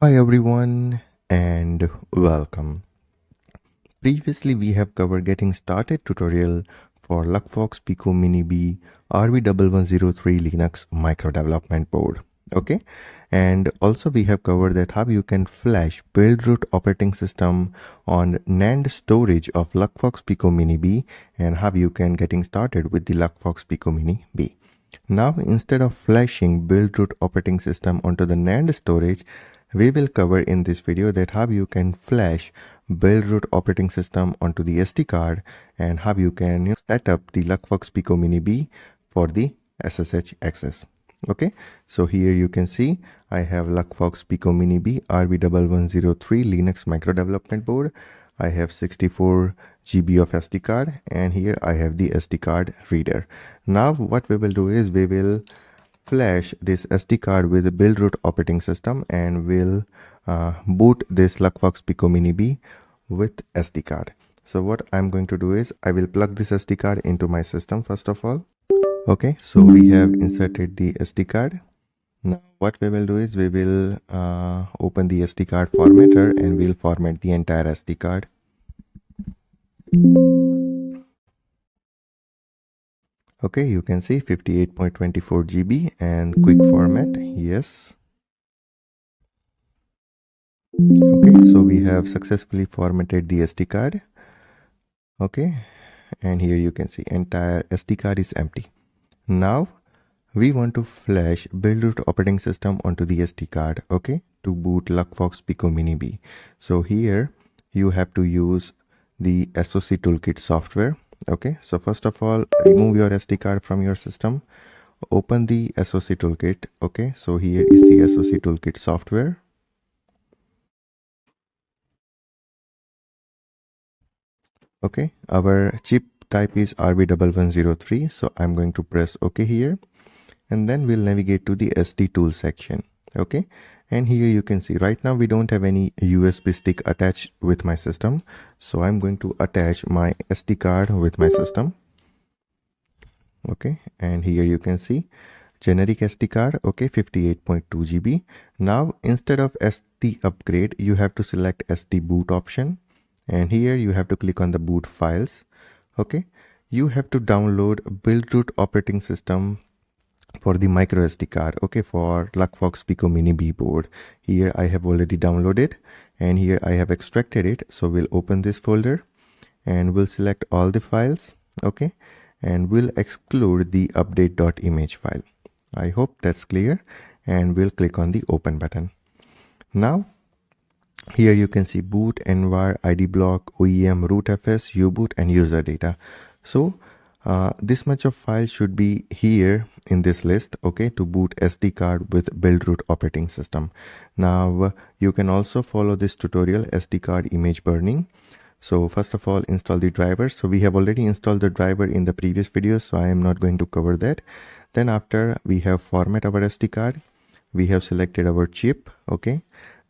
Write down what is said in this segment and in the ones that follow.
Hi everyone and welcome. Previously we have covered getting started tutorial for Luckfox Pico Mini B RB1103 Linux micro development board. Okay, and also we have covered that how you can flash Buildroot operating system on NAND storage of Luckfox Pico Mini B and how you can getting started with the Luckfox Pico Mini B. Now instead of flashing Buildroot operating system onto the NAND storage, we will cover in this video that how you can flash Buildroot operating system onto the SD card and how you can set up the Luckfox Pico Mini B for the SSH access. Okay, so here you can see I have Luckfox Pico Mini B RB1103 Linux micro development board. I have 64 GB of SD card and here I have the SD card reader. Now what we will do is we will flash this SD card with the Buildroot operating system and we'll boot this Luckfox Pico Mini B with SD card. So what I'm going to do is I will plug this SD card into my system first of all. Okay, so we have inserted the SD card. Now what we will do is we will open the SD card formatter and we'll format the entire SD card. Okay, you can see 58.24 GB and quick format, yes. Okay, so we have successfully formatted the SD card. Okay, and here you can see entire SD card is empty. Now we want to flash Buildroot operating system onto the SD card, okay, to boot Luckfox Pico Mini B. So here you have to use the SoC Toolkit software. Okay, so first of all, remove your SD card from your system, open the SoC Toolkit. Okay, so here is the SoC Toolkit software. Okay, our chip type is RB1103, so I'm going to press OK here and then we'll navigate to the SD tool section. Okay, and here you can see right now we don't have any USB stick attached with my system, so I'm going to attach my SD card with my system. Okay, and here you can see generic SD card, okay, 58.2 GB. Now instead of SD upgrade you have to select SD boot option and here you have to click on the boot files. Okay, you have to download Buildroot operating system for the MicroSD card, okay, for Luckfox Pico Mini B board. Here I have already downloaded and here I have extracted it. So we'll open this folder and we'll select all the files, okay, and we'll exclude the update.image file. I hope that's clear, and we'll click on the open button. Now here you can see boot, envar, ID block, OEM, rootfs, uboot and user data. So this much of file should be here in this list, okay, to boot SD card with Buildroot operating system. Now you can also follow this tutorial SD card image burning. So first of all, install the driver. So we have already installed the driver in the previous video, so I am not going to cover that. Then after we have format our SD card, we have selected our chip, okay.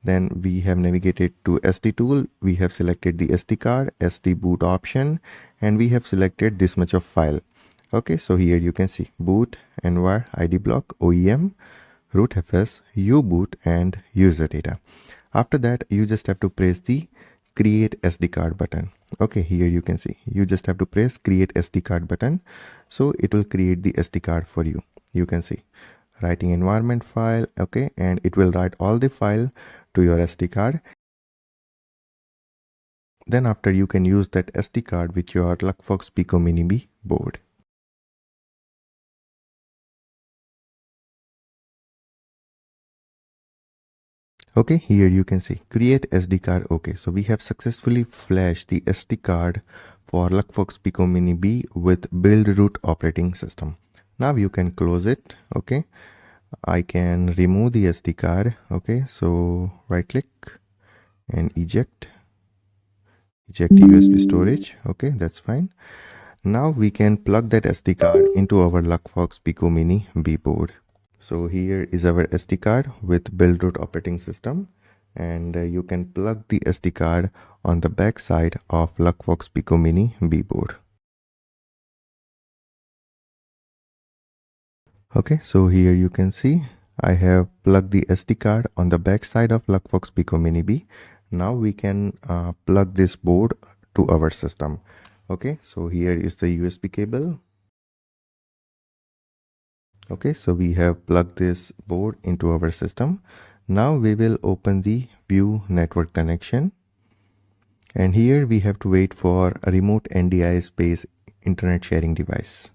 Then we have navigated to SD tool, we have selected the SD card, SD boot option, and we have selected this much of file. Okay, so here you can see boot, envar, ID block, OEM, rootfs, uboot and user data. After that, you just have to press the create SD card button. Okay, here you can see you just have to press create SD card button. So it will create the SD card for you. You can see writing environment file, okay, and it will write all the file to your SD card. Then after you can use that SD card with your Luckfox Pico Mini B board. Okay, here you can see create SD card. Okay, so we have successfully flashed the SD card for Luckfox Pico Mini B with Buildroot operating system. Now you can close it. Okay, I can remove the SD card. Okay, so right click and eject USB storage. Okay, that's fine. Now we can plug that SD card into our Luckfox Pico Mini B board. So here is our SD card with Buildroot operating system, and you can plug the SD card on the back side of Luckfox Pico Mini B board. Okay, so here you can see I have plugged the SD card on the back side of Luckfox Pico Mini B. Now we can plug this board to our system. Okay, so here is the USB cable. Okay, so we have plugged this board into our system. Now we will open the view network connection. And here we have to wait for a remote NDIS-based internet sharing device.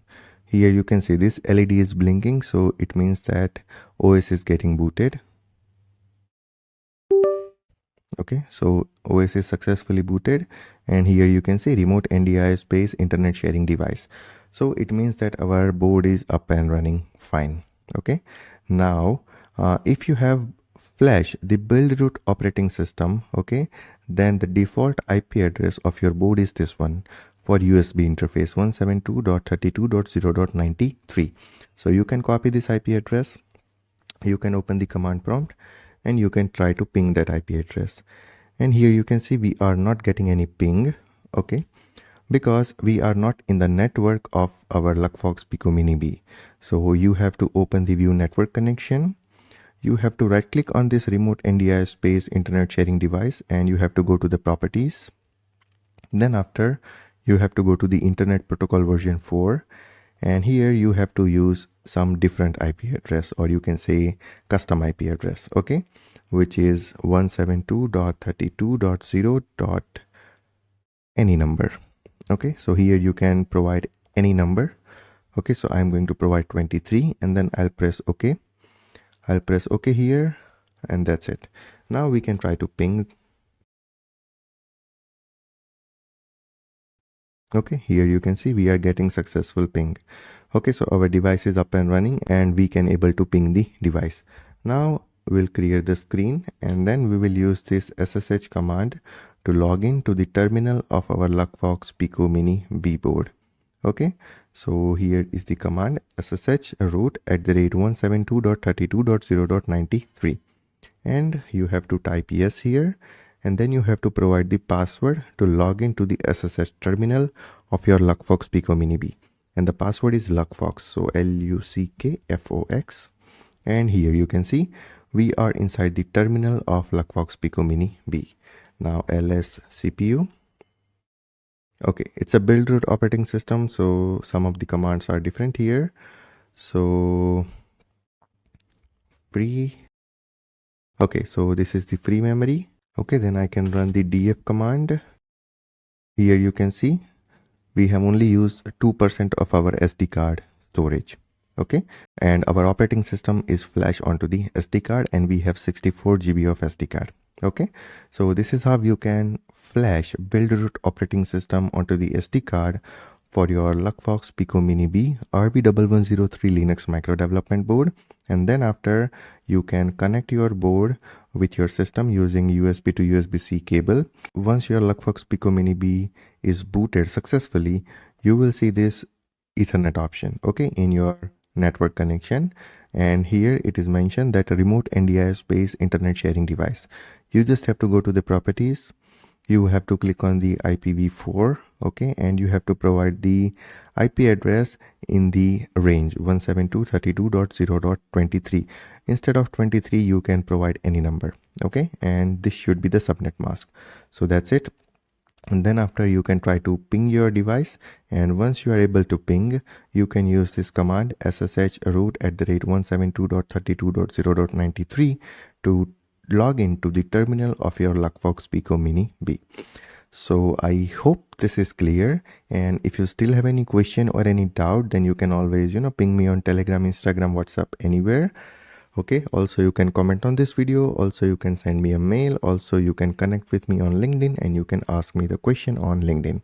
Here you can see this LED is blinking, so it means that OS is getting booted. Okay, so OS is successfully booted, and here you can see remote NDIS-based internet sharing device. So it means that our board is up and running fine. Okay, now if you have Flash, the Buildroot operating system, okay, then the default IP address of your board is this one for USB interface 172.32.0.93. So you can copy this IP address, you can open the command prompt, and you can try to ping that IP address. And here you can see we are not getting any ping, okay, because we are not in the network of our Luckfox Pico Mini B. So you have to open the view network connection. You have to right click on this remote NDIS-based internet sharing device, and you have to go to the properties. Then after, you have to go to the Internet Protocol version 4, and here you have to use some different IP address, or you can say custom IP address, okay, which is 172.32.0. any number. Okay, so here you can provide any number. Okay, so I'm going to provide 23, and then I'll press OK. I'll press OK here, and that's it. Now we can try to ping. Okay, here you can see we are getting successful ping. Okay, so our device is up and running, and we can able to ping the device. Now we'll clear the screen, and then we will use this SSH command to log in to the terminal of our Luckfox Pico Mini B board. Okay, so here is the command SSH root @172.32.0.93, and you have to type yes here, and then you have to provide the password to log into the SSH terminal of your Luckfox Pico Mini B, and the password is Luckfox, so Luckfox. And here you can see we are inside the terminal of Luckfox Pico Mini B. Now ls cpu. Okay, it's a Buildroot operating system, so some of the commands are different here. So free. Okay, so this is the free memory. Okay, then I can run the df command. Here you can see we have only used 2% of our SD card storage. Okay, and our operating system is flash onto the SD card, and we have 64 GB of SD card. Okay, so this is how you can flash Buildroot operating system onto the SD card for your Luckfox Pico Mini B RB1103 Linux micro development board. And then after, you can connect your board with your system using USB to USB-C cable. Once your Luckfox Pico Mini B is booted successfully, you will see this Ethernet option, okay, in your network connection. And here it is mentioned that a remote NDIS-based internet sharing device. You just have to go to the properties. You have to click on the IPv4, okay, and you have to provide the IP address in the range 172.32.0.23. Instead of 23, you can provide any number, okay, and this should be the subnet mask. So that's it. And then after, you can try to ping your device, and once you are able to ping, you can use this command SSH root @172.32.0.93 to log into the terminal of your Luckfox Pico Mini B. So I hope this is clear, and if you still have any question or any doubt, then you can always ping me on Telegram, Instagram, WhatsApp, anywhere. Okay, also you can comment on this video, also you can send me a mail, also you can connect with me on LinkedIn, and you can ask me the question on LinkedIn.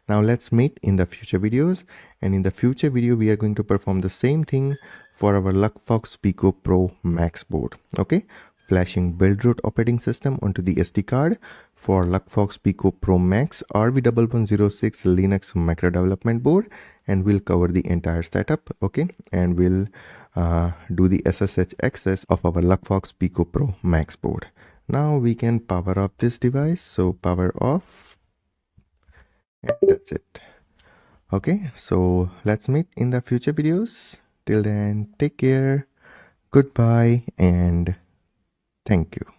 Now let's meet in the future videos, and in the future video we are going to perform the same thing for our Luckfox Pico Pro Max board. Okay, flashing Buildroot operating system onto the SD card for Luckfox Pico Pro Max RB1106 Linux micro development board, and we'll cover the entire setup, okay, and we'll do the SSH access of our Luckfox Pico Pro Max board. Now we can power up this device, so power off, and that's it. Okay, so let's meet in the future videos. Till then, take care. Goodbye and thank you.